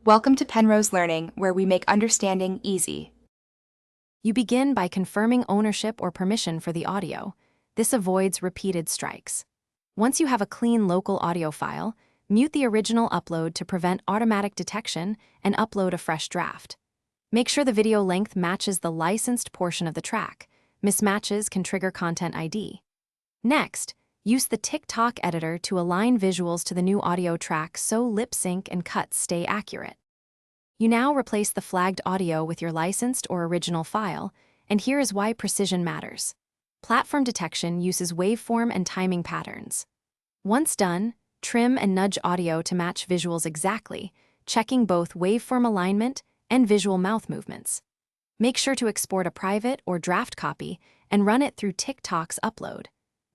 Welcome to Penrose Learning, where we make understanding easy. You begin by confirming ownership or permission for the audio. This avoids repeated strikes. Once you have a clean local audio file, mute the original upload to prevent automatic detection and upload a fresh draft. Make sure the video length matches the licensed portion of the track. Mismatches can trigger Content ID. Next, use the TikTok editor to align visuals to the new audio track so lip sync and cuts stay accurate. You now replace the flagged audio with your licensed or original file, and here is why precision matters. Platform detection uses waveform and timing patterns. Once done, trim and nudge audio to match visuals exactly, checking both waveform alignment and visual mouth movements. Make sure to export a private or draft copy and run it through TikTok's upload.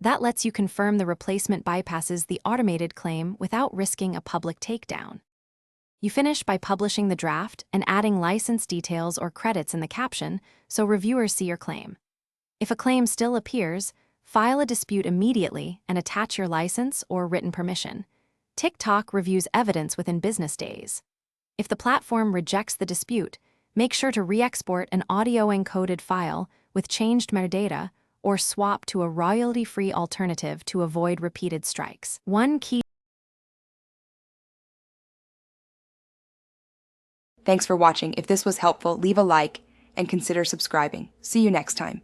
That lets you confirm the replacement bypasses the automated claim without risking a public takedown. You finish by publishing the draft and adding license details or credits in the caption so reviewers see your claim. If a claim still appears, file a dispute immediately and attach your license or written permission. TikTok reviews evidence within business days. If the platform rejects the dispute, make sure to re-export an audio-encoded file with changed metadata or swap to a royalty-free alternative to avoid repeated strikes. Thanks for watching. If this was helpful, leave a like and consider subscribing. See you next time.